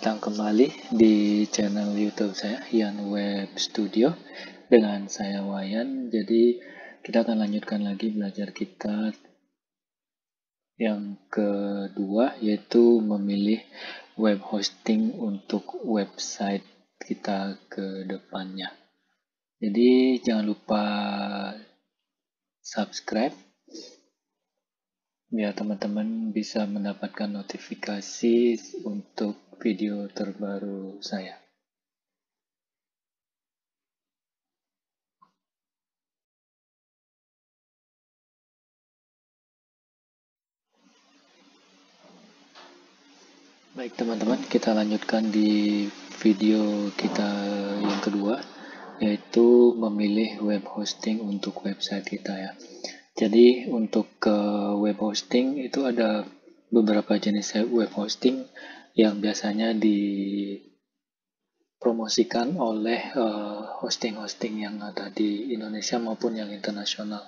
datang kembali di channel YouTube saya, Yan Web Studio, dengan saya Wayan. Jadi kita akan lanjutkan lagi belajar kita yang kedua, yaitu memilih web hosting untuk website kita ke depannya. Jadi jangan lupa subscribe biar teman-teman bisa mendapatkan notifikasi untuk video terbaru saya. Baik teman-teman, kita lanjutkan di video kita yang kedua, yaitu memilih web hosting untuk website kita ya. Jadi untuk web hosting itu ada beberapa jenis web hosting yang biasanya dipromosikan oleh hosting-hosting yang ada di Indonesia maupun yang internasional.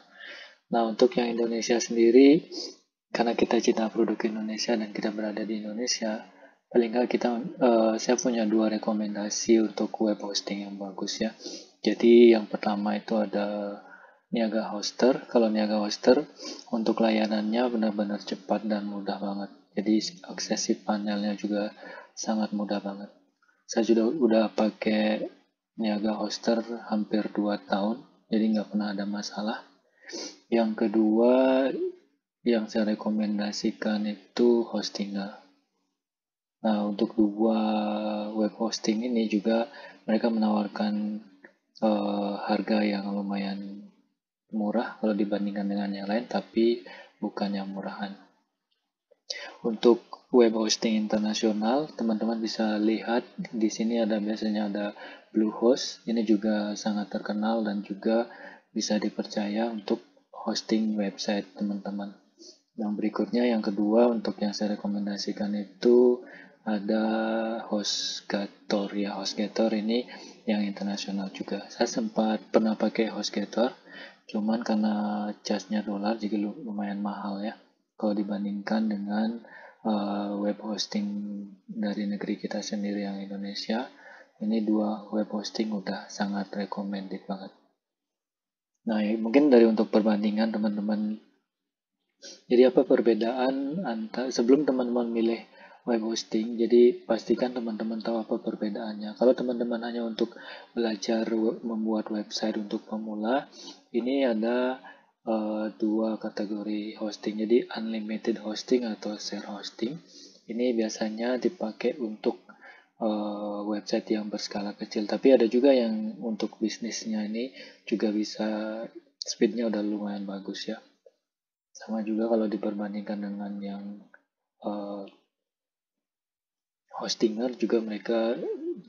Nah, untuk yang Indonesia sendiri, karena kita cinta produk Indonesia dan kita berada di Indonesia, paling nggak saya punya 2 rekomendasi untuk web hosting yang bagus ya. Jadi yang pertama itu ada Niaga Hoster. Kalau Niaga Hoster untuk layanannya benar-benar cepat dan mudah banget. Jadi akses panelnya juga sangat mudah banget. Saya udah pakai Niaga Hoster hampir 2 tahun, jadi nggak pernah ada masalah. Yang kedua yang saya rekomendasikan itu Hostinger. Nah, untuk 2 web hosting ini juga mereka menawarkan harga yang lumayan murah kalau dibandingkan dengan yang lain, tapi bukan yang murahan. Untuk web hosting internasional, teman-teman bisa lihat di sini biasanya ada Bluehost. Ini juga sangat terkenal dan juga bisa dipercaya untuk hosting website teman-teman. Yang berikutnya, yang kedua, untuk yang saya rekomendasikan itu ada HostGator ya. HostGator ini yang internasional juga. Saya sempat pernah pakai HostGator, cuman karena charge-nya dolar jadi lumayan mahal ya kalau dibandingkan dengan web hosting dari negeri kita sendiri yang Indonesia. Ini 2 web hosting udah sangat recommended banget. Nah, mungkin untuk perbandingan teman-teman. Jadi apa perbedaan sebelum teman-teman milih web hosting, jadi pastikan teman-teman tahu apa perbedaannya. Kalau teman-teman hanya untuk belajar membuat website untuk pemula, ini ada 2 kategori hosting. Jadi unlimited hosting atau share hosting. Ini biasanya dipakai untuk website yang berskala kecil. Tapi ada juga yang untuk bisnisnya ini juga bisa, speednya udah lumayan bagus ya. Sama juga kalau diperbandingkan dengan yang Hostinger juga, mereka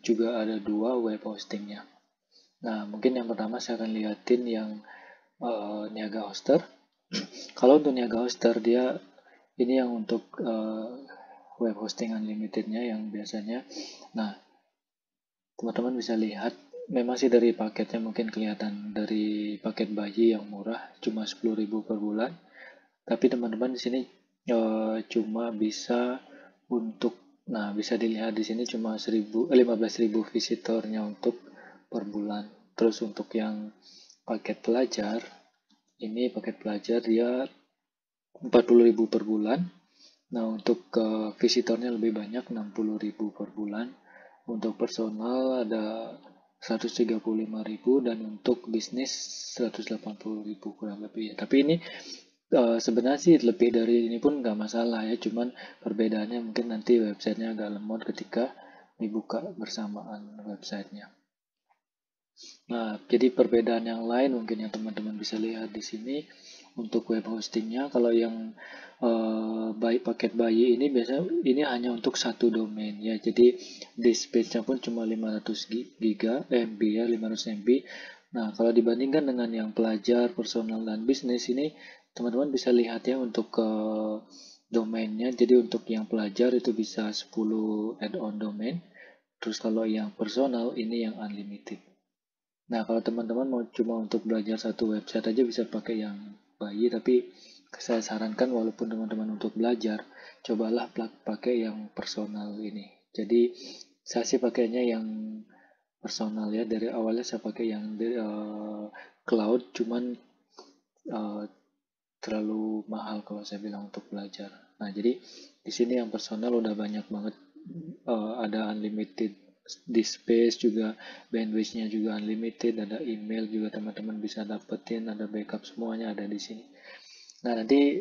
juga ada 2 web hostingnya. Nah, mungkin yang pertama saya akan lihatin yang Niaga Hoster. Kalau untuk Niaga Hoster, dia ini yang untuk web hosting unlimitednya yang biasanya. Nah, teman-teman bisa lihat, memang sih dari paketnya mungkin kelihatan dari paket bayi yang murah, cuma 10.000 per bulan. Tapi teman-teman di sini cuma bisa bisa dilihat di sini cuma 15.000 visitornya untuk per bulan. Terus untuk yang paket pelajar, ini paket pelajar dia 40.000 per bulan. Nah, untuk visitornya lebih banyak, 60.000 per bulan. Untuk personal ada 135.000 dan untuk bisnis 180.000 kurang lebih ya. Tapi ini sebenarnya sih lebih dari ini pun nggak masalah ya, cuman perbedaannya mungkin nanti websitenya agak lemot ketika dibuka bersamaan websitenya. Nah, jadi perbedaan yang lain mungkin yang teman-teman bisa lihat di sini untuk web hostingnya. Kalau yang paket bayi ini biasanya ini hanya untuk 1 domain ya. Jadi disk space-nya pun cuma 500 MB ya, 500 MB. Nah, kalau dibandingkan dengan yang pelajar, personal dan bisnis, ini teman-teman bisa lihat ya untuk domainnya. Jadi untuk yang pelajar itu bisa 10 add-on domain. Terus kalau yang personal ini yang unlimited. Nah, kalau teman-teman mau cuma untuk belajar satu website aja bisa pakai yang bayi, tapi saya sarankan walaupun teman-teman untuk belajar, cobalah pakai yang personal ini. Jadi saya sih pakainya yang personal ya. Dari awalnya saya pakai yang cloud, cuman uh, terlalu mahal kalau saya bilang untuk belajar. Nah, jadi di sini yang personal udah banyak banget, ada unlimited di space juga, bandwidth-nya juga unlimited, ada email juga teman-teman bisa dapetin, ada backup, semuanya ada di sini. Nah, nanti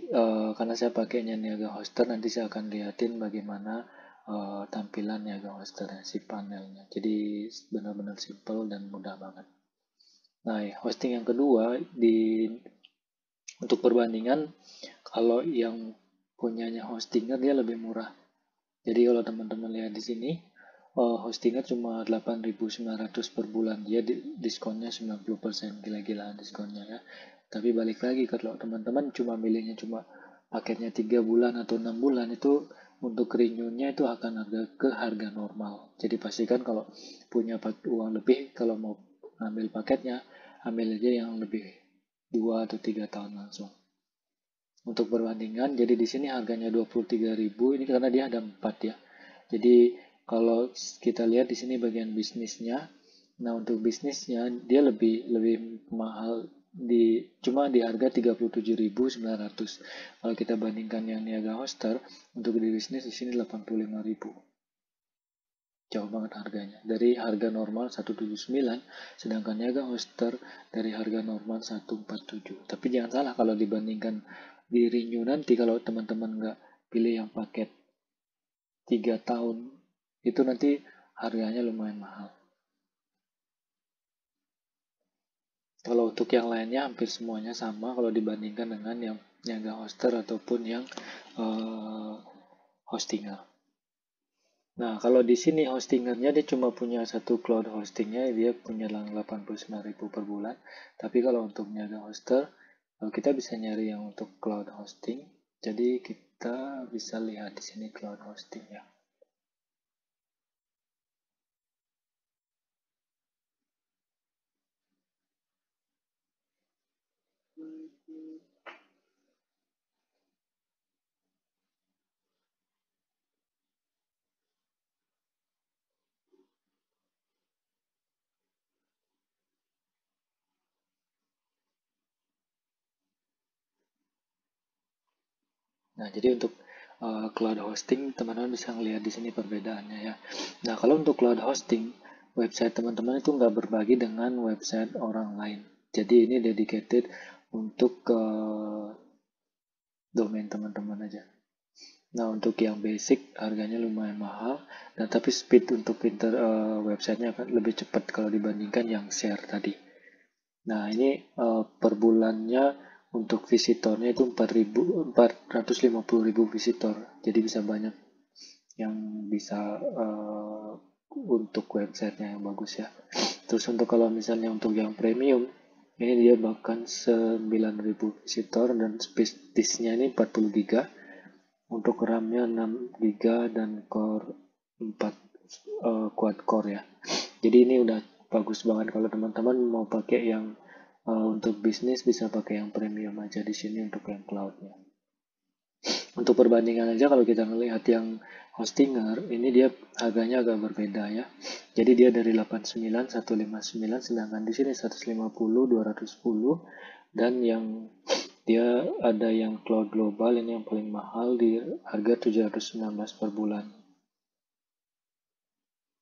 karena saya pakainya Niaga Hoster, nanti saya akan liatin bagaimana tampilan Niaga Hoster si panelnya. Jadi benar-benar simple dan mudah banget. Nah, hosting yang kedua untuk perbandingan, kalau yang punyanya Hostinger dia lebih murah. Jadi kalau teman-teman lihat di sini, Hostinger cuma 8.900 per bulan. Dia diskonnya 90%, gila-gilaan diskonnya ya. Tapi balik lagi, kalau teman-teman cuma milihnya cuma paketnya 3 bulan atau 6 bulan, itu untuk renew-nya itu akan ke harga normal. Jadi pastikan kalau punya uang lebih, kalau mau ambil paketnya, ambil aja yang lebih 2 atau 3 tahun langsung. Untuk perbandingan, jadi di sini harganya 23.000, ini karena dia ada 4 ya. Jadi kalau kita lihat di sini bagian bisnisnya, nah untuk bisnisnya dia lebih mahal, cuma di harga 37.900. Kalau kita bandingkan yang Niaga Hoster, untuk di bisnis di sini 85.000. Jauh banget harganya. Dari harga normal 179, sedangkan Niaga Hoster dari harga normal 147. Tapi jangan salah, kalau dibandingkan di renew nanti, kalau teman-teman nggak pilih yang paket 3 tahun, itu nanti harganya lumayan mahal. Kalau untuk yang lainnya hampir semuanya sama kalau dibandingkan dengan yang Niaga Hoster ataupun yang Hostinger. Nah, kalau di sini hostingernya dia cuma punya satu cloud hostingnya, dia punya 89.000 per bulan. Tapi kalau untuk Niaga Hoster, kita bisa nyari yang untuk cloud hosting. Jadi kita bisa lihat di sini cloud hostingnya. Nah, jadi untuk cloud hosting, teman-teman bisa melihat di sini perbedaannya ya. Nah, kalau untuk cloud hosting, website teman-teman itu nggak berbagi dengan website orang lain. Jadi ini dedicated untuk domain teman-teman aja. Nah, untuk yang basic harganya lumayan mahal, dan tapi speed untuk websitenya akan lebih cepat kalau dibandingkan yang share tadi. Nah, ini per bulannya untuk visitornya itu 450.000 visitor. Jadi bisa banyak yang bisa untuk websitenya yang bagus ya. Terus untuk kalau misalnya untuk yang premium, ini dia bahkan 9.000 visitor dan space disknya ini 40 GB. Untuk RAM-nya 6 GB dan core 4 quad core ya. Jadi ini udah bagus banget. Kalau teman-teman mau pakai yang untuk bisnis, bisa pakai yang premium aja di sini untuk yang cloudnya. Untuk perbandingan aja, kalau kita melihat yang Hostinger, ini dia harganya agak berbeda ya. Jadi dia dari 89, 159, sedangkan di sini 150, 210, dan yang dia ada yang cloud global, ini yang paling mahal di harga 719 per bulan.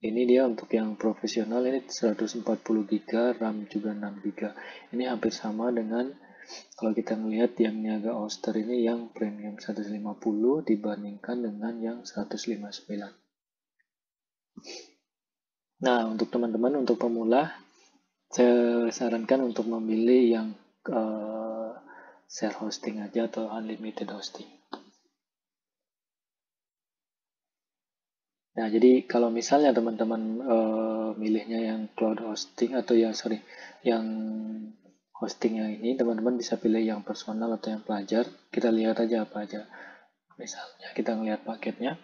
Ini dia untuk yang profesional, ini 140 GB, RAM juga 6 GB. Ini hampir sama dengan kalau kita melihat yang Niaga Hoster ini yang premium 150 dibandingkan dengan yang 159. Nah, untuk teman-teman, untuk pemula, saya sarankan untuk memilih yang share hosting aja atau unlimited hosting. Nah, jadi kalau misalnya teman-teman milihnya yang cloud hosting atau yang hosting yang ini, teman-teman bisa pilih yang personal atau yang pelajar. Kita lihat aja apa aja. Misalnya kita ngelihat paketnya.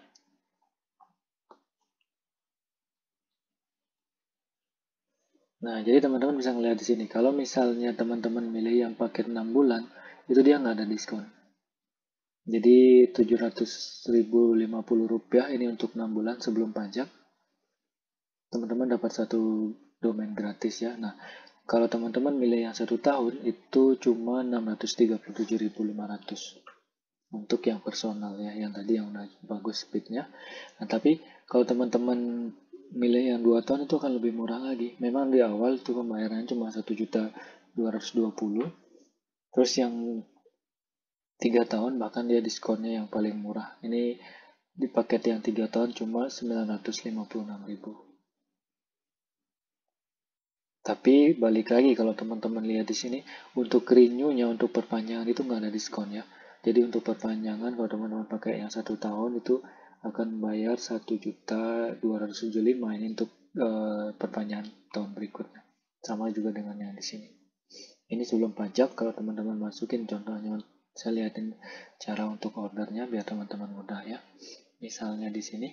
Nah, jadi teman-teman bisa ngelihat di sini. Kalau misalnya teman-teman milih yang paket 6 bulan, itu dia nggak ada diskon. Jadi Rp700.050 ini untuk 6 bulan sebelum pajak. Teman-teman dapat satu domain gratis ya. Nah, kalau teman-teman milih yang 1 tahun itu cuma 637.500 untuk yang personal ya, yang tadi yang udah bagus speednya. Nah, tapi kalau teman-teman milih yang 2 tahun itu akan lebih murah lagi. Memang di awal itu pembayarannya cuma 1.220.000. Terus yang 3 tahun bahkan dia diskonnya yang paling murah. Ini di paket yang 3 tahun cuma 956.000. Tapi balik lagi kalau teman-teman lihat di sini untuk renew-nya untuk perpanjangan itu nggak ada diskon ya. Jadi untuk perpanjangan kalau teman-teman pakai yang 1 tahun itu akan bayar 1.275.000 ini untuk perpanjangan tahun berikutnya. Sama juga dengan yang di sini. Ini sebelum pajak kalau teman-teman masukin contohnya saya lihatin cara untuk ordernya biar teman-teman mudah ya. Misalnya di sini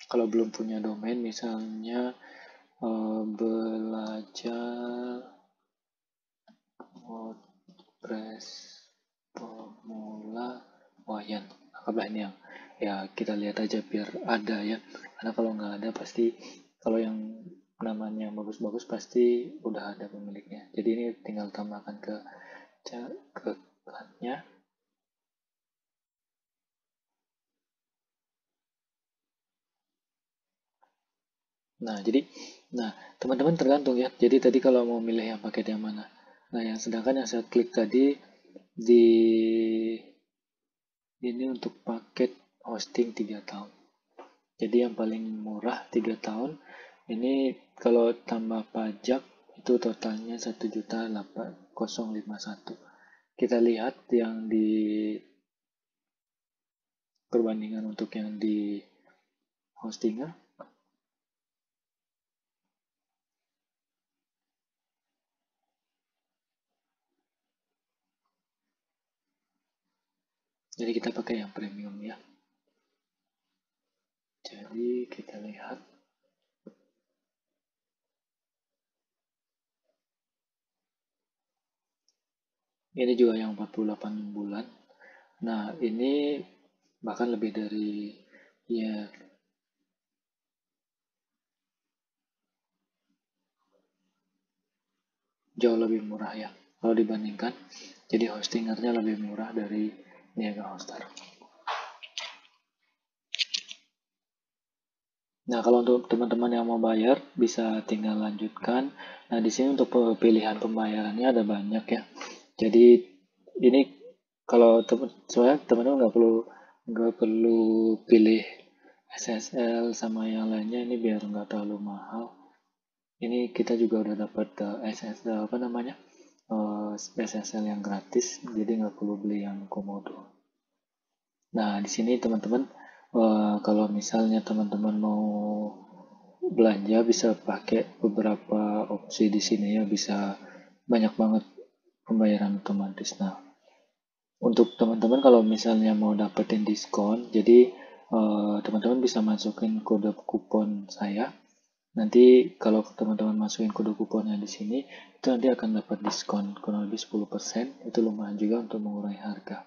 kalau belum punya domain misalnya belajar WordPress pemula Wayan. Anggaplah ini yang ya kita lihat aja biar ada ya. Karena kalau nggak ada pasti kalau yang namanya bagus-bagus pasti udah ada pemiliknya. Jadi ini tinggal tambahkan ke klannya. Nah, teman-teman tergantung ya. Jadi tadi kalau mau milih yang paket yang mana. Nah, yang sedangkan yang saya klik tadi di ini untuk paket hosting 3 tahun. Jadi yang paling murah 3 tahun. Ini kalau tambah pajak itu totalnya 1.051. Kita lihat yang di perbandingan untuk yang di hostingnya. Jadi kita pakai yang premium ya. Jadi kita lihat. Ini juga yang 48 bulan. Nah, ini bahkan lebih dari ya jauh lebih murah ya kalau dibandingkan. Jadi hostingernya lebih murah dari Niaga Hoster. Nah, kalau untuk teman-teman yang mau bayar bisa tinggal lanjutkan. Nah, di sini untuk pilihan pembayarannya ada banyak ya. Jadi ini kalau teman-teman nggak perlu pilih SSL sama yang lainnya ini biar nggak terlalu mahal. Ini kita juga udah dapat SSL SSL yang gratis, jadi nggak perlu beli yang komodo. Nah, di sini teman-teman kalau misalnya teman-teman mau belanja bisa pakai beberapa opsi di sini ya, bisa banyak banget pembayaran otomatis. Nah, untuk teman-teman kalau misalnya mau dapetin diskon, jadi teman-teman bisa masukin kode kupon saya. Nanti kalau teman-teman masukin kode kuponnya di sini, itu nanti akan dapat diskon kurang lebih 10%. Itu lumayan juga untuk mengurangi harga.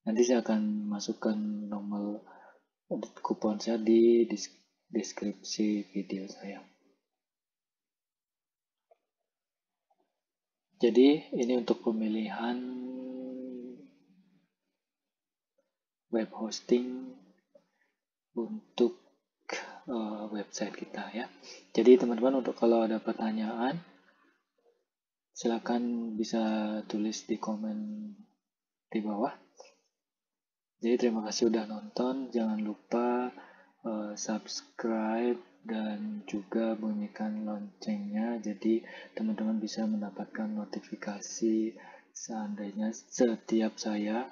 Nanti saya akan masukkan nomor kupon saya di deskripsi video saya. Jadi ini untuk pemilihan web hosting untuk website kita ya. Jadi teman-teman untuk kalau ada pertanyaan silakan bisa tulis di komen di bawah. Jadi terima kasih udah nonton, jangan lupa subscribe dan juga bunyikan loncengnya jadi teman-teman bisa mendapatkan notifikasi seandainya setiap saya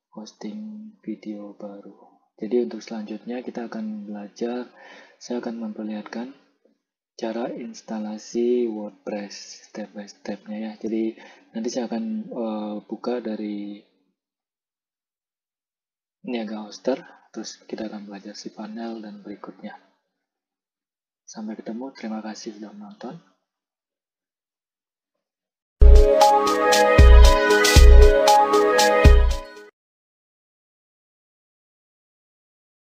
posting video baru. Jadi untuk selanjutnya kita akan belajar, saya akan memperlihatkan cara instalasi WordPress step by step-nya ya. Jadi nanti saya akan buka dari Niaga Hoster, terus kita akan belajar cPanel dan berikutnya. Sampai ketemu, terima kasih sudah menonton.